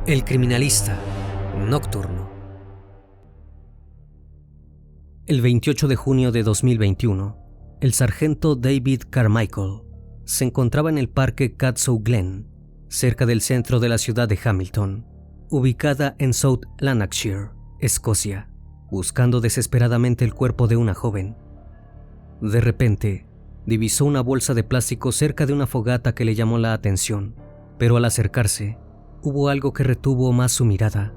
El criminalista nocturno. El 28 de junio de 2021, el sargento David Carmichael se encontraba en el parque Cadzow Glen, cerca del centro de la ciudad de Hamilton, ubicada en South Lanarkshire, Escocia, buscando desesperadamente el cuerpo de una joven. De repente, divisó una bolsa de plástico cerca de una fogata que le llamó la atención, pero al acercarse, hubo algo que retuvo más su mirada: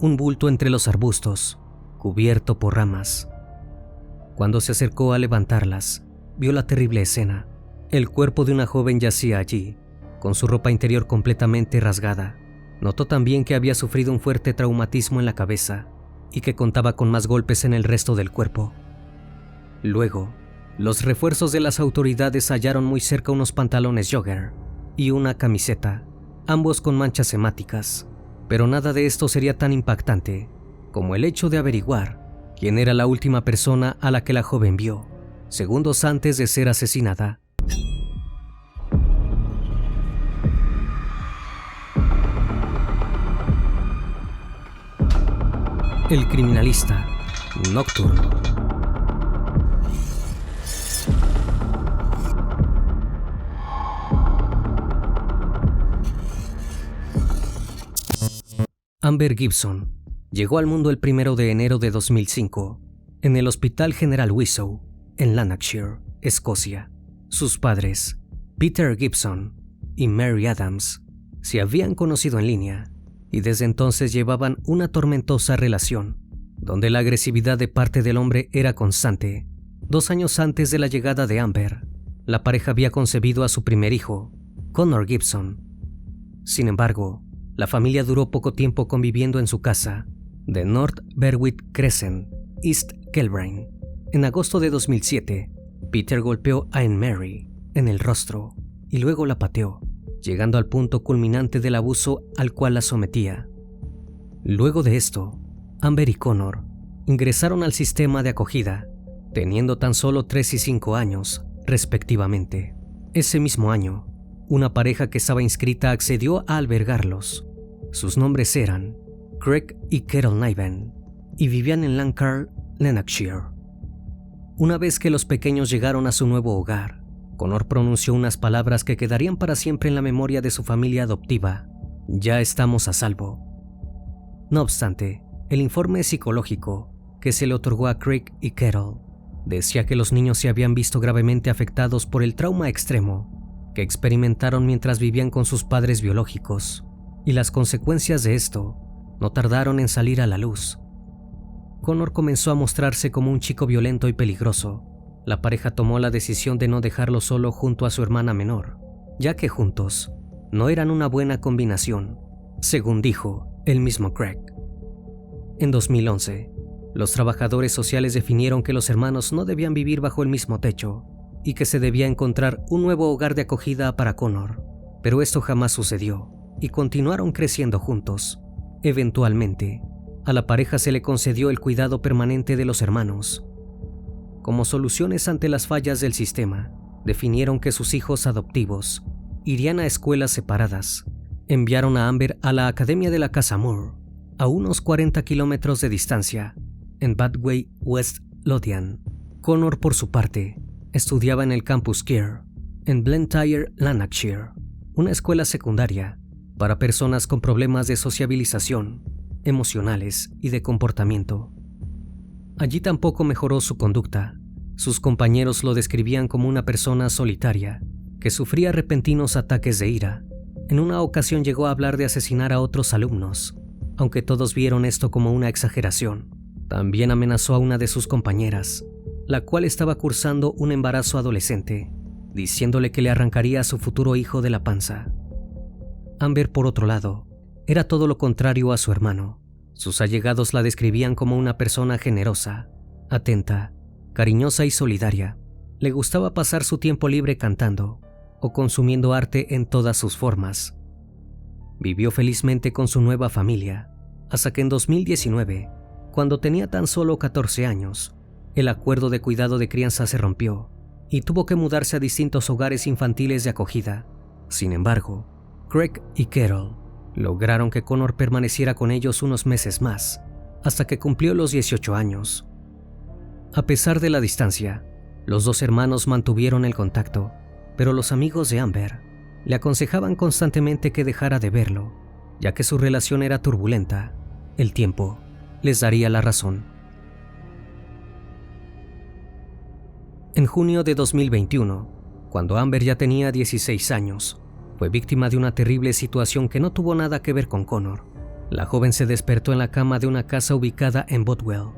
un bulto entre los arbustos, cubierto por ramas. Cuando se acercó a levantarlas, vio la terrible escena. El cuerpo de una joven yacía allí, con su ropa interior completamente rasgada. Notó también que había sufrido un fuerte traumatismo en la cabeza y que contaba con más golpes en el resto del cuerpo. Luego, los refuerzos de las autoridades hallaron muy cerca unos pantalones jogger y una camiseta, ambos con manchas hemáticas, pero nada de esto sería tan impactante como el hecho de averiguar quién era la última persona a la que la joven vio, segundos antes de ser asesinada. El criminalista nocturno. Amber Gibson llegó al mundo el 1 de enero de 2005 en el Hospital General Wistow, en Lanarkshire, Escocia. Sus padres, Peter Gibson y Mary Adams, se habían conocido en línea y desde entonces llevaban una tormentosa relación, donde la agresividad de parte del hombre era constante. 2 años antes de la llegada de Amber, la pareja había concebido a su primer hijo, Connor Gibson. Sin embargo, la familia duró poco tiempo conviviendo en su casa de North Berwick Crescent, East Kilbride. En agosto de 2007, Peter golpeó a Anne-Marie en el rostro y luego la pateó, llegando al punto culminante del abuso al cual la sometía. Luego de esto, Amber y Connor ingresaron al sistema de acogida, teniendo tan solo 3 y 5 años, respectivamente. Ese mismo año, una pareja que estaba inscrita accedió a albergarlos. Sus nombres eran Craig y Carol Niven y vivían en Lancar, Lanarkshire. Una vez que los pequeños llegaron a su nuevo hogar, Connor pronunció unas palabras que quedarían para siempre en la memoria de su familia adoptiva: "Ya estamos a salvo". No obstante, el informe psicológico que se le otorgó a Craig y Carol decía que los niños se habían visto gravemente afectados por el trauma extremo que experimentaron mientras vivían con sus padres biológicos, y las consecuencias de esto no tardaron en salir a la luz. Connor comenzó a mostrarse como un chico violento y peligroso. La pareja tomó la decisión de no dejarlo solo junto a su hermana menor, ya que juntos no eran una buena combinación, según dijo el mismo Craig. En 2011, los trabajadores sociales definieron que los hermanos no debían vivir bajo el mismo techo y que se debía encontrar un nuevo hogar de acogida para Connor, pero esto jamás sucedió y continuaron creciendo juntos. Eventualmente, a la pareja se le concedió el cuidado permanente de los hermanos. Como soluciones ante las fallas del sistema, definieron que sus hijos adoptivos irían a escuelas separadas. Enviaron a Amber a la Academia de la Casa Moore, a unos 40 kilómetros de distancia, en Badway, West Lothian. Connor, por su parte, estudiaba en el Campus Care, en Blantyre, Lanarkshire, una escuela secundaria para personas con problemas de sociabilización, emocionales y de comportamiento. Allí tampoco mejoró su conducta. Sus compañeros lo describían como una persona solitaria, que sufría repentinos ataques de ira. En una ocasión llegó a hablar de asesinar a otros alumnos, aunque todos vieron esto como una exageración. También amenazó a una de sus compañeras, la cual estaba cursando un embarazo adolescente, diciéndole que le arrancaría a su futuro hijo de la panza. Amber, por otro lado, era todo lo contrario a su hermano. Sus allegados la describían como una persona generosa, atenta, cariñosa y solidaria. Le gustaba pasar su tiempo libre cantando o consumiendo arte en todas sus formas. Vivió felizmente con su nueva familia, hasta que en 2019, cuando tenía tan solo 14 años, el acuerdo de cuidado de crianza se rompió y tuvo que mudarse a distintos hogares infantiles de acogida. Sin embargo, Craig y Carol lograron que Connor permaneciera con ellos unos meses más, hasta que cumplió los 18 años. A pesar de la distancia, los dos hermanos mantuvieron el contacto, pero los amigos de Amber le aconsejaban constantemente que dejara de verlo, ya que su relación era turbulenta. El tiempo les daría la razón. En junio de 2021, cuando Amber ya tenía 16 años, fue víctima de una terrible situación que no tuvo nada que ver con Connor. La joven se despertó en la cama de una casa ubicada en Bothwell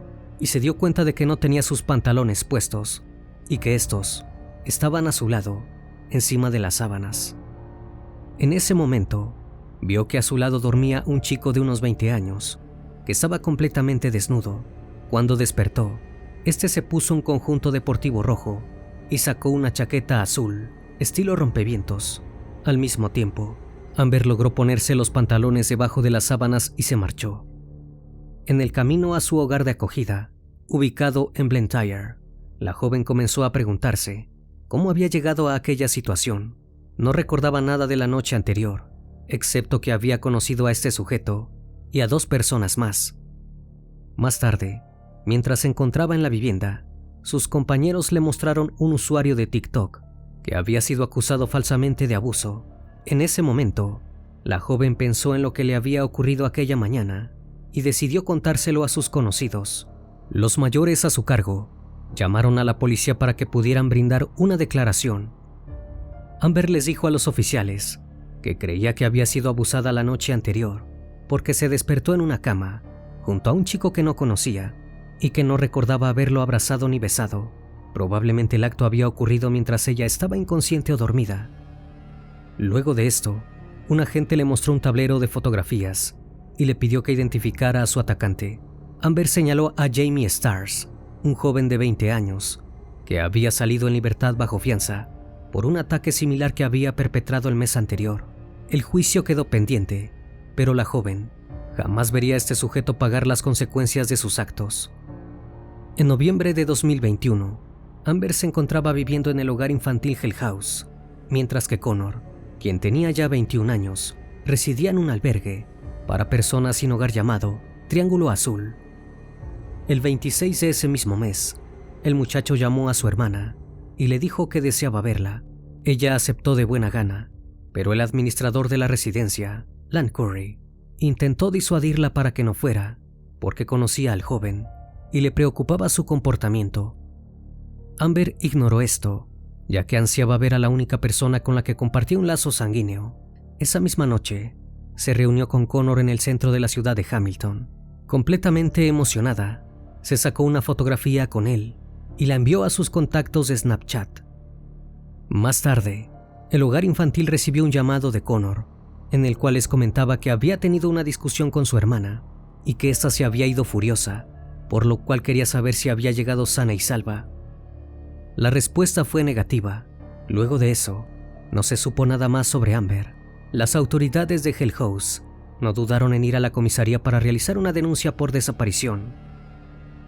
y se dio cuenta de que no tenía sus pantalones puestos y que estos estaban a su lado, encima de las sábanas. En ese momento, vio que a su lado dormía un chico de unos 20 años, que estaba completamente desnudo. Cuando despertó, este se puso un conjunto deportivo rojo y sacó una chaqueta azul, estilo rompevientos. Al mismo tiempo, Amber logró ponerse los pantalones debajo de las sábanas y se marchó. En el camino a su hogar de acogida, ubicado en Blantyre, la joven comenzó a preguntarse cómo había llegado a aquella situación. No recordaba nada de la noche anterior, excepto que había conocido a este sujeto y a 2 personas más. Más tarde, mientras se encontraba en la vivienda, sus compañeros le mostraron un usuario de TikTok que había sido acusado falsamente de abuso. En ese momento, la joven pensó en lo que le había ocurrido aquella mañana y decidió contárselo a sus conocidos. Los mayores a su cargo llamaron a la policía para que pudieran brindar una declaración. Amber les dijo a los oficiales que creía que había sido abusada la noche anterior porque se despertó en una cama junto a un chico que no conocía y que no recordaba haberlo abrazado ni besado. Probablemente el acto había ocurrido mientras ella estaba inconsciente o dormida. Luego de esto, un agente le mostró un tablero de fotografías y le pidió que identificara a su atacante. Amber señaló a Jamie Stars, un joven de 20 años, que había salido en libertad bajo fianza por un ataque similar que había perpetrado el mes anterior. El juicio quedó pendiente, pero la joven jamás vería a este sujeto pagar las consecuencias de sus actos. En noviembre de 2021, Amber se encontraba viviendo en el hogar infantil Hell House, mientras que Connor, quien tenía ya 21 años, residía en un albergue para personas sin hogar llamado Triángulo Azul. El 26 de ese mismo mes, el muchacho llamó a su hermana y le dijo que deseaba verla. Ella aceptó de buena gana, pero el administrador de la residencia, Lan Curry, intentó disuadirla para que no fuera, porque conocía al joven y le preocupaba su comportamiento. Amber ignoró esto, ya que ansiaba ver a la única persona con la que compartía un lazo sanguíneo. Esa misma noche, se reunió con Connor en el centro de la ciudad de Hamilton. Completamente emocionada, se sacó una fotografía con él y la envió a sus contactos de Snapchat. Más tarde, el hogar infantil recibió un llamado de Connor, en el cual les comentaba que había tenido una discusión con su hermana y que ésta se había ido furiosa, por lo cual quería saber si había llegado sana y salva. La respuesta fue negativa. Luego de eso, no se supo nada más sobre Amber. Las autoridades de Hell House no dudaron en ir a la comisaría para realizar una denuncia por desaparición.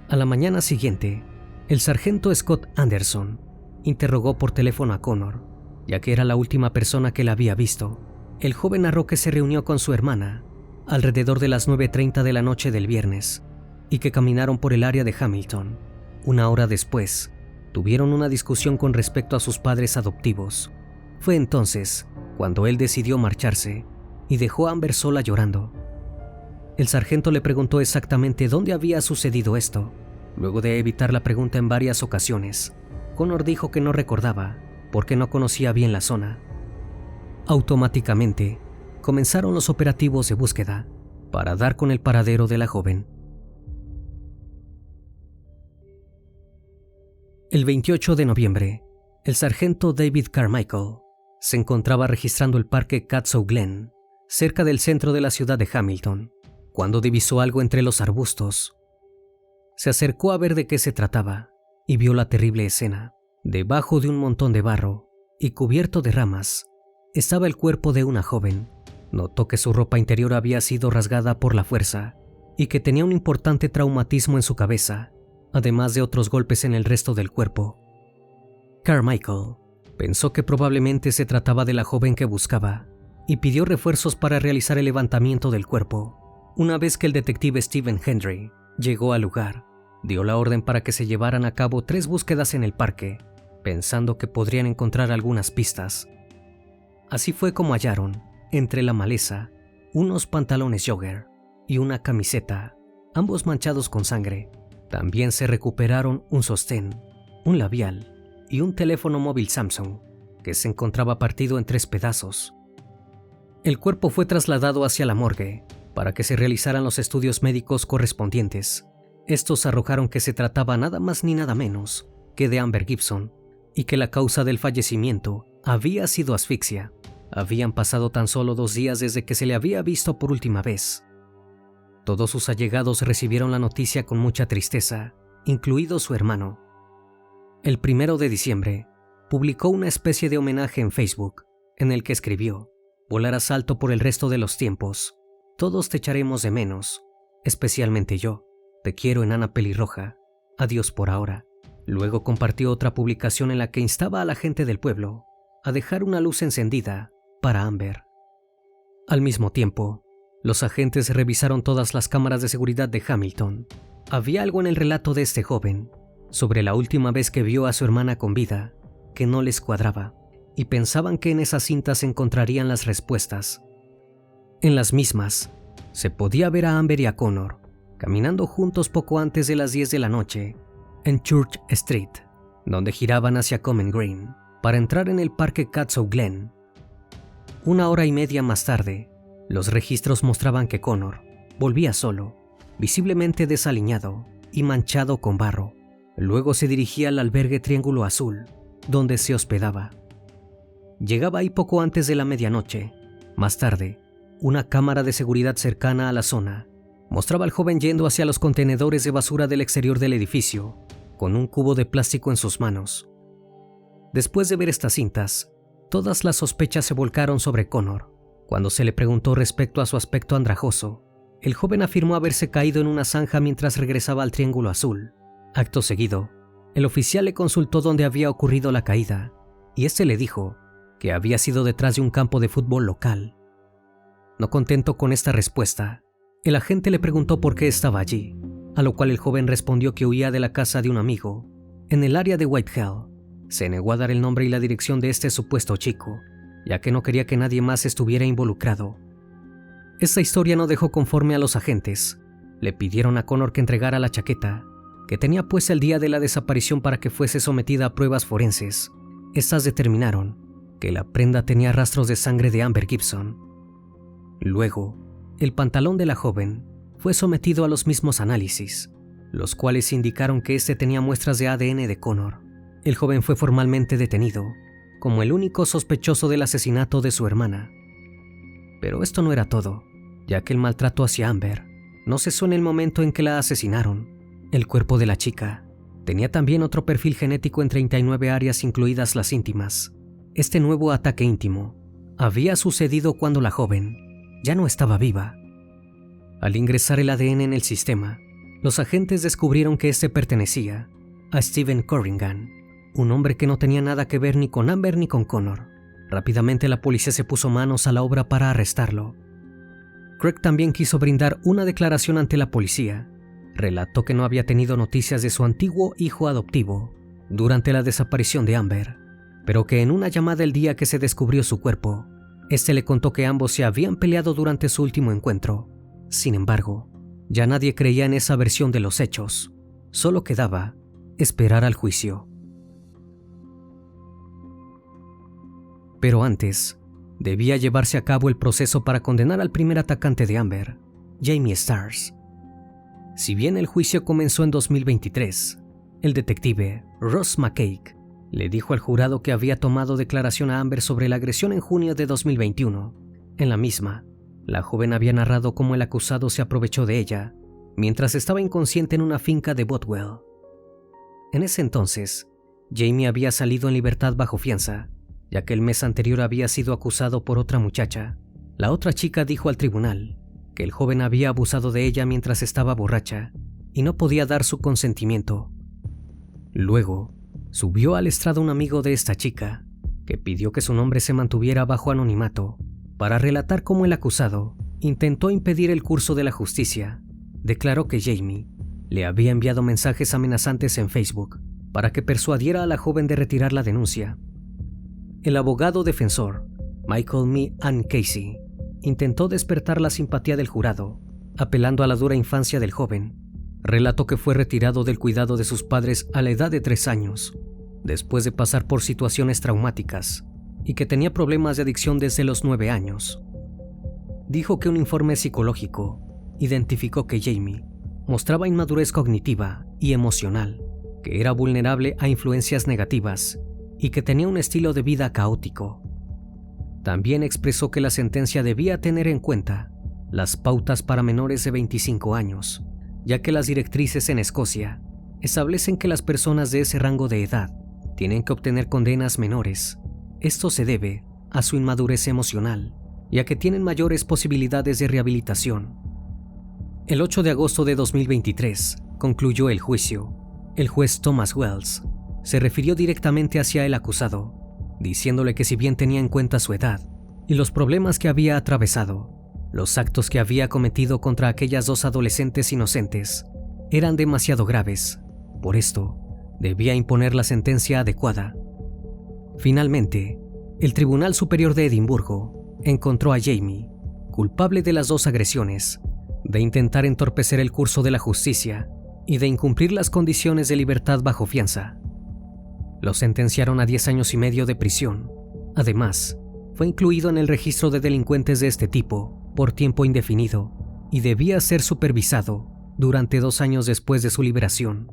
A la mañana siguiente, el sargento Scott Anderson interrogó por teléfono a Connor, ya que era la última persona que la había visto. El joven narró que se reunió con su hermana alrededor de las 9:30 de la noche del viernes y que caminaron por el área de Hamilton. Una hora después, tuvieron una discusión con respecto a sus padres adoptivos. Fue entonces cuando él decidió marcharse y dejó a Amber sola llorando. El sargento le preguntó exactamente dónde había sucedido esto. Luego de evitar la pregunta en varias ocasiones, Connor dijo que no recordaba porque no conocía bien la zona. Automáticamente, comenzaron los operativos de búsqueda para dar con el paradero de la joven. El 28 de noviembre, el sargento David Carmichael se encontraba registrando el parque Catsaw Glen, cerca del centro de la ciudad de Hamilton, cuando divisó algo entre los arbustos. Se acercó a ver de qué se trataba y vio la terrible escena. Debajo de un montón de barro y cubierto de ramas, estaba el cuerpo de una joven. Notó que su ropa interior había sido rasgada por la fuerza y que tenía un importante traumatismo en su cabeza, además de otros golpes en el resto del cuerpo. Carmichael pensó que probablemente se trataba de la joven que buscaba y pidió refuerzos para realizar el levantamiento del cuerpo. Una vez que el detective Stephen Hendry llegó al lugar, dio la orden para que se llevaran a cabo 3 búsquedas en el parque, pensando que podrían encontrar algunas pistas. Así fue como hallaron, entre la maleza, unos pantalones jogger y una camiseta, ambos manchados con sangre. También se recuperaron un sostén, un labial y un teléfono móvil Samsung, que se encontraba partido en 3 pedazos. El cuerpo fue trasladado hacia la morgue para que se realizaran los estudios médicos correspondientes. Estos arrojaron que se trataba nada más ni nada menos que de Amber Gibson y que la causa del fallecimiento había sido asfixia. Habían pasado tan solo 2 días desde que se le había visto por última vez. Todos sus allegados recibieron la noticia con mucha tristeza, incluido su hermano. El 1 de diciembre, publicó una especie de homenaje en Facebook, en el que escribió: «Volarás alto por el resto de los tiempos. Todos te echaremos de menos, especialmente yo. Te quiero, enana pelirroja. Adiós por ahora». Luego compartió otra publicación en la que instaba a la gente del pueblo a dejar una luz encendida para Amber. Al mismo tiempo, los agentes revisaron todas las cámaras de seguridad de Hamilton. Había algo en el relato de este joven sobre la última vez que vio a su hermana con vida que no les cuadraba, y pensaban que en esas cintas se encontrarían las respuestas. En las mismas, se podía ver a Amber y a Connor caminando juntos poco antes de las 10 de la noche en Church Street, donde giraban hacia Common Green para entrar en el parque Catsaw Glen. 1 hora y media más tarde, los registros mostraban que Connor volvía solo, visiblemente desaliñado y manchado con barro. Luego se dirigía al albergue Triángulo Azul, donde se hospedaba. Llegaba ahí poco antes de la medianoche. Más tarde, una cámara de seguridad cercana a la zona mostraba al joven yendo hacia los contenedores de basura del exterior del edificio, con un cubo de plástico en sus manos. Después de ver estas cintas, todas las sospechas se volcaron sobre Connor. Cuando se le preguntó respecto a su aspecto andrajoso, el joven afirmó haberse caído en una zanja mientras regresaba al Triángulo Azul. Acto seguido, el oficial le consultó dónde había ocurrido la caída, y este le dijo que había sido detrás de un campo de fútbol local. No contento con esta respuesta, el agente le preguntó por qué estaba allí, a lo cual el joven respondió que huía de la casa de un amigo, en el área de Whitehall. Se negó a dar el nombre y la dirección de este supuesto chico, ya que no quería que nadie más estuviera involucrado. Esta historia no dejó conforme a los agentes. Le pidieron a Connor que entregara la chaqueta que tenía puesta el día de la desaparición para que fuese sometida a pruebas forenses. Estas determinaron que la prenda tenía rastros de sangre de Amber Gibson. Luego, el pantalón de la joven fue sometido a los mismos análisis, los cuales indicaron que este tenía muestras de ADN de Connor. El joven fue formalmente detenido como el único sospechoso del asesinato de su hermana. Pero esto no era todo, ya que el maltrato hacia Amber no cesó en el momento en que la asesinaron. El cuerpo de la chica tenía también otro perfil genético en 39 áreas, incluidas las íntimas. Este nuevo ataque íntimo había sucedido cuando la joven ya no estaba viva. Al ingresar el ADN en el sistema, los agentes descubrieron que este pertenecía a Stephen Corrigan, un hombre que no tenía nada que ver ni con Amber ni con Connor. Rápidamente la policía se puso manos a la obra para arrestarlo. Craig también quiso brindar una declaración ante la policía. Relató que no había tenido noticias de su antiguo hijo adoptivo durante la desaparición de Amber, pero que en una llamada el día que se descubrió su cuerpo, este le contó que ambos se habían peleado durante su último encuentro. Sin embargo, ya nadie creía en esa versión de los hechos. Solo quedaba esperar al juicio. Pero antes, debía llevarse a cabo el proceso para condenar al primer atacante de Amber, Jamie Starrs. Si bien el juicio comenzó en 2023, el detective Ross McCaig le dijo al jurado que había tomado declaración a Amber sobre la agresión en junio de 2021. En la misma, la joven había narrado cómo el acusado se aprovechó de ella mientras estaba inconsciente en una finca de Bothwell. En ese entonces, Jamie había salido en libertad bajo fianza, ya que el mes anterior había sido acusado por otra muchacha. La otra chica dijo al tribunal que el joven había abusado de ella mientras estaba borracha y no podía dar su consentimiento. Luego, subió al estrado un amigo de esta chica, que pidió que su nombre se mantuviera bajo anonimato Para relatar cómo el acusado intentó impedir el curso de la justicia, declaró que Jamie le había enviado mensajes amenazantes en Facebook para que persuadiera a la joven de retirar la denuncia. El abogado defensor, Michael Me Ann Casey, intentó despertar la simpatía del jurado, apelando a la dura infancia del joven. Relató que fue retirado del cuidado de sus padres a la edad de 3 años, después de pasar por situaciones traumáticas, y que tenía problemas de adicción desde los 9 años. Dijo que un informe psicológico identificó que Jamie mostraba inmadurez cognitiva y emocional, que era vulnerable a influencias negativas y que tenía un estilo de vida caótico. También expresó que la sentencia debía tener en cuenta las pautas para menores de 25 años, ya que las directrices en Escocia establecen que las personas de ese rango de edad tienen que obtener condenas menores. Esto se debe a su inmadurez emocional, ya que tienen mayores posibilidades de rehabilitación. El 8 de agosto de 2023 concluyó el juicio. El juez Thomas Wells se refirió directamente hacia el acusado, diciéndole que si bien tenía en cuenta su edad y los problemas que había atravesado, los actos que había cometido contra aquellas 2 adolescentes inocentes eran demasiado graves. Por esto, debía imponer la sentencia adecuada. Finalmente, el Tribunal Superior de Edimburgo encontró a Jamie culpable de las 2 agresiones, de intentar entorpecer el curso de la justicia y de incumplir las condiciones de libertad bajo fianza. Lo sentenciaron a 10 años y medio de prisión. Además, fue incluido en el registro de delincuentes de este tipo por tiempo indefinido y debía ser supervisado durante 2 años después de su liberación.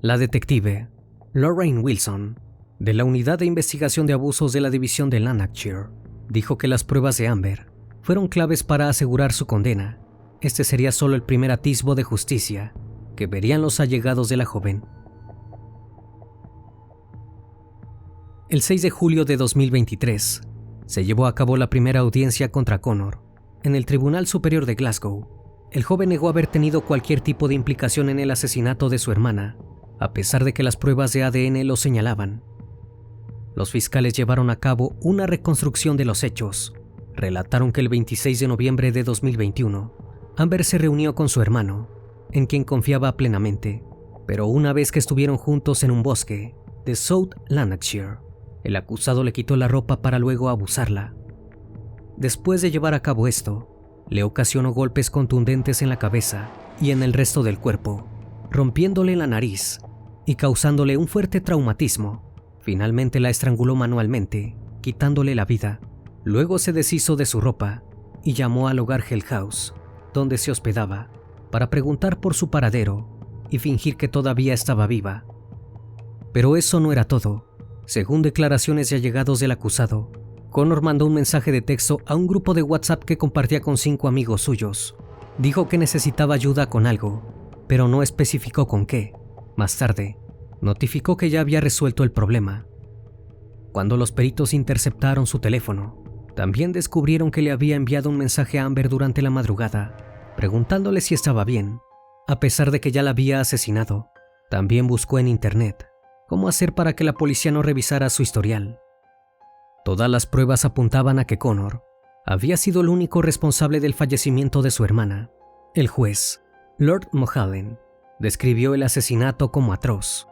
La detective Lorraine Wilson, de la Unidad de Investigación de Abusos de la División de Lanarkshire, dijo que las pruebas de Amber fueron claves para asegurar su condena. Este sería solo el primer atisbo de justicia que verían los allegados de la joven. El 6 de julio de 2023 se llevó a cabo la primera audiencia contra Connor en el Tribunal Superior de Glasgow. El joven negó haber tenido cualquier tipo de implicación en el asesinato de su hermana, a pesar de que las pruebas de ADN lo señalaban. Los fiscales llevaron a cabo una reconstrucción de los hechos. Relataron que el 26 de noviembre de 2021, Amber se reunió con su hermano, en quien confiaba plenamente, pero una vez que estuvieron juntos en un bosque de South Lanarkshire, el acusado le quitó la ropa para luego abusarla. Después de llevar a cabo esto, le ocasionó golpes contundentes en la cabeza y en el resto del cuerpo, rompiéndole la nariz y causándole un fuerte traumatismo. Finalmente la estranguló manualmente, quitándole la vida. Luego se deshizo de su ropa y llamó al hogar Hell House, donde se hospedaba, para preguntar por su paradero y fingir que todavía estaba viva. Pero eso no era todo. Según declaraciones de allegados del acusado, Connor mandó un mensaje de texto a un grupo de WhatsApp que compartía con 5 amigos suyos. Dijo que necesitaba ayuda con algo, pero no especificó con qué. Más tarde, notificó que ya había resuelto el problema. Cuando los peritos interceptaron su teléfono, también descubrieron que le había enviado un mensaje a Amber durante la madrugada, preguntándole si estaba bien, a pesar de que ya la había asesinado. También buscó en internet cómo hacer para que la policía no revisara su historial. Todas las pruebas apuntaban a que Connor había sido el único responsable del fallecimiento de su hermana. El juez, Lord Mulholland, describió el asesinato como atroz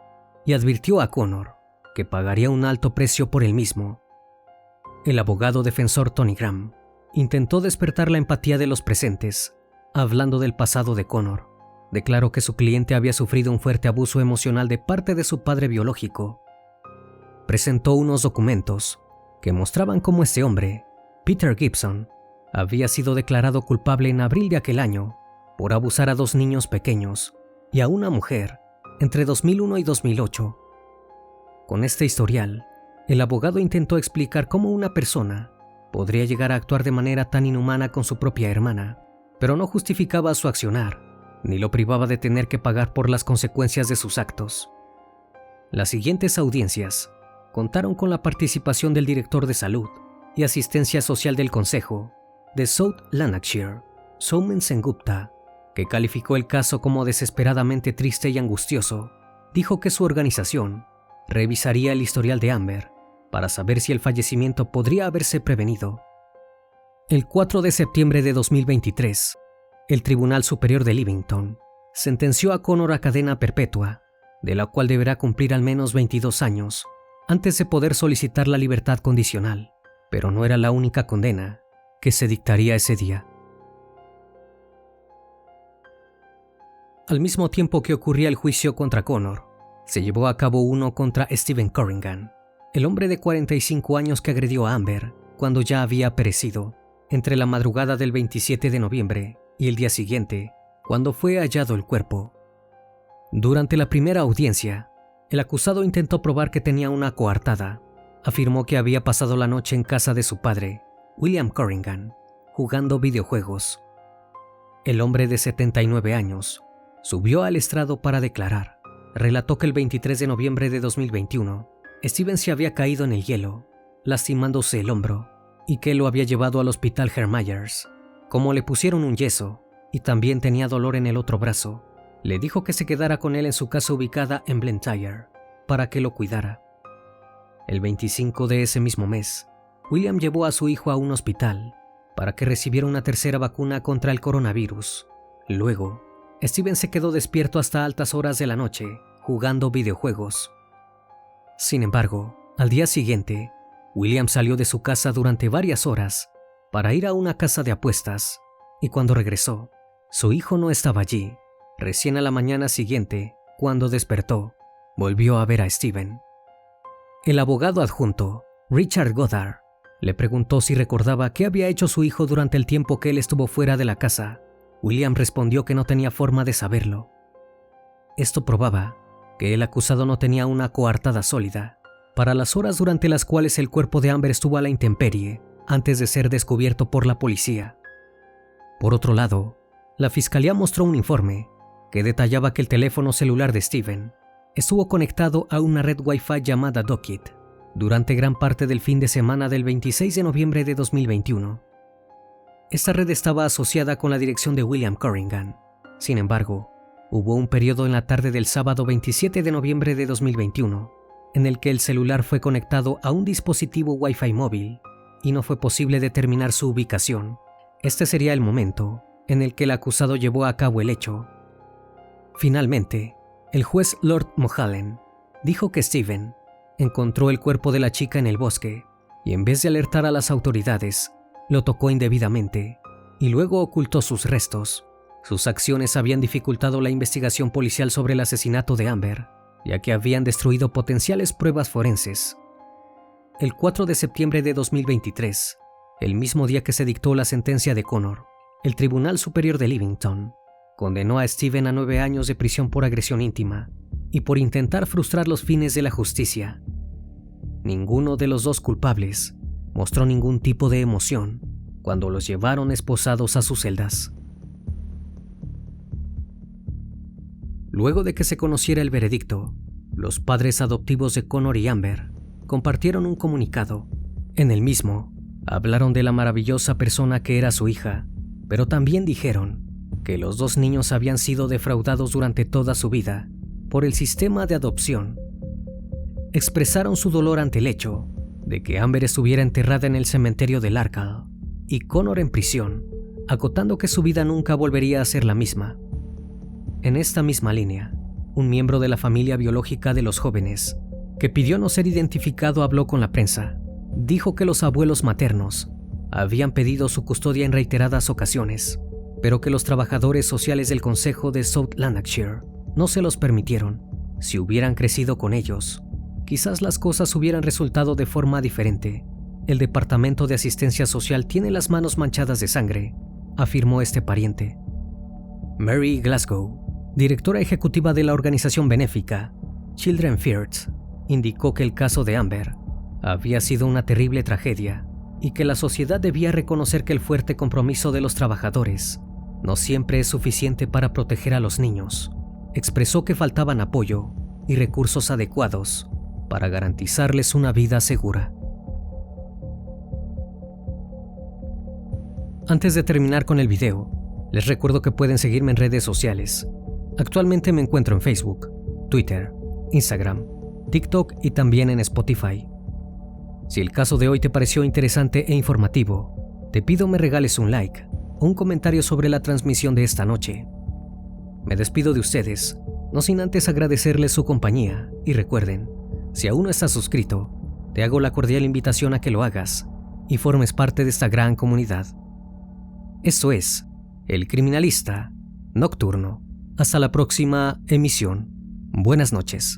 y advirtió a Connor que pagaría un alto precio por el mismo. El abogado defensor Tony Graham intentó despertar la empatía de los presentes, hablando del pasado de Connor. Declaró que su cliente había sufrido un fuerte abuso emocional de parte de su padre biológico. Presentó unos documentos que mostraban cómo este hombre, Peter Gibson, había sido declarado culpable en abril de aquel año por abusar a 2 niños pequeños y a una mujer entre 2001 y 2008. Con este historial, el abogado intentó explicar cómo una persona podría llegar a actuar de manera tan inhumana con su propia hermana, pero no justificaba su accionar, ni lo privaba de tener que pagar por las consecuencias de sus actos. Las siguientes audiencias contaron con la participación del director de salud y asistencia social del Consejo de South Lanarkshire, Soumen Sengupta, que calificó el caso como desesperadamente triste y angustioso. Dijo que su organización revisaría el historial de Amber para saber si el fallecimiento podría haberse prevenido. El 4 de septiembre de 2023, el Tribunal Superior de Livington sentenció a Connor a cadena perpetua, de la cual deberá cumplir al menos 22 años antes de poder solicitar la libertad condicional, pero no era la única condena que se dictaría ese día. Al mismo tiempo que ocurría el juicio contra Connor, se llevó a cabo uno contra Stephen Corrigan, el hombre de 45 años que agredió a Amber cuando ya había perecido, entre la madrugada del 27 de noviembre y el día siguiente, cuando fue hallado el cuerpo. Durante la primera audiencia, el acusado intentó probar que tenía una coartada. Afirmó que había pasado la noche en casa de su padre, William Corrigan, jugando videojuegos. El hombre de 79 años subió al estrado para declarar. Relató que el 23 de noviembre de 2021, Steven se había caído en el hielo, lastimándose el hombro, y que lo había llevado al hospital Hermeyers. Como le pusieron un yeso y también tenía dolor en el otro brazo, le dijo que se quedara con él en su casa ubicada en Blantyre para que lo cuidara. El 25 de ese mismo mes, William llevó a su hijo a un hospital para que recibiera una tercera vacuna contra el coronavirus. Luego, Steven se quedó despierto hasta altas horas de la noche jugando videojuegos. Sin embargo, al día siguiente, William salió de su casa durante varias horas para ir a una casa de apuestas, y cuando regresó, su hijo no estaba allí. Recién a la mañana siguiente, cuando despertó, volvió a ver a Steven. El abogado adjunto, Richard Goddard, le preguntó si recordaba qué había hecho su hijo durante el tiempo que él estuvo fuera de la casa. William respondió que no tenía forma de saberlo. Esto probaba que el acusado no tenía una coartada sólida para las horas durante las cuales el cuerpo de Amber estuvo a la intemperie antes de ser descubierto por la policía. Por otro lado, la fiscalía mostró un informe que detallaba que el teléfono celular de Steven estuvo conectado a una red Wi-Fi llamada Dockit durante gran parte del fin de semana del 26 de noviembre de 2021. Esta red estaba asociada con la dirección de William Corrigan. Sin embargo, hubo un periodo en la tarde del sábado 27 de noviembre de 2021 en el que el celular fue conectado a un dispositivo Wi-Fi móvil y no fue posible determinar su ubicación. Este sería el momento en el que el acusado llevó a cabo el hecho. Finalmente, el juez Lord Mulholland dijo que Steven encontró el cuerpo de la chica en el bosque y en vez de alertar a las autoridades, lo tocó indebidamente y luego ocultó sus restos. Sus acciones habían dificultado la investigación policial sobre el asesinato de Amber, ya que habían destruido potenciales pruebas forenses. El 4 de septiembre de 2023, el mismo día que se dictó la sentencia de Connor, el Tribunal Superior de Livington condenó a Steven a 9 años de prisión por agresión íntima y por intentar frustrar los fines de la justicia. Ninguno de los dos culpables mostró ningún tipo de emoción cuando los llevaron esposados a sus celdas. Luego de que se conociera el veredicto, los padres adoptivos de Connor y Amber compartieron un comunicado. En el mismo, hablaron de la maravillosa persona que era su hija, pero también dijeron que los dos niños habían sido defraudados durante toda su vida por el sistema de adopción. Expresaron su dolor ante el hecho de que Amber estuviera enterrada en el cementerio de Larkhill y Connor en prisión, acotando que su vida nunca volvería a ser la misma. En esta misma línea, un miembro de la familia biológica de los jóvenes, que pidió no ser identificado, habló con la prensa. Dijo que los abuelos maternos habían pedido su custodia en reiteradas ocasiones, pero que los trabajadores sociales del Consejo de South Lanarkshire no se los permitieron. Si hubieran crecido con ellos, quizás las cosas hubieran resultado de forma diferente. El Departamento de Asistencia Social tiene las manos manchadas de sangre, afirmó este pariente. Mary Glasgow, directora ejecutiva de la organización benéfica Children First, indicó que el caso de Amber había sido una terrible tragedia y que la sociedad debía reconocer que el fuerte compromiso de los trabajadores no siempre es suficiente para proteger a los niños. Expresó que faltaban apoyo y recursos adecuados para garantizarles una vida segura. Antes de terminar con el video, les recuerdo que pueden seguirme en redes sociales. Actualmente me encuentro en Facebook, Twitter, Instagram, TikTok y también en Spotify. Si el caso de hoy te pareció interesante e informativo, te pido me regales un like o un comentario sobre la transmisión de esta noche. Me despido de ustedes, no sin antes agradecerles su compañía, y recuerden, si aún no estás suscrito, te hago la cordial invitación a que lo hagas y formes parte de esta gran comunidad. Esto es El Criminalista Nocturno. Hasta la próxima emisión. Buenas noches.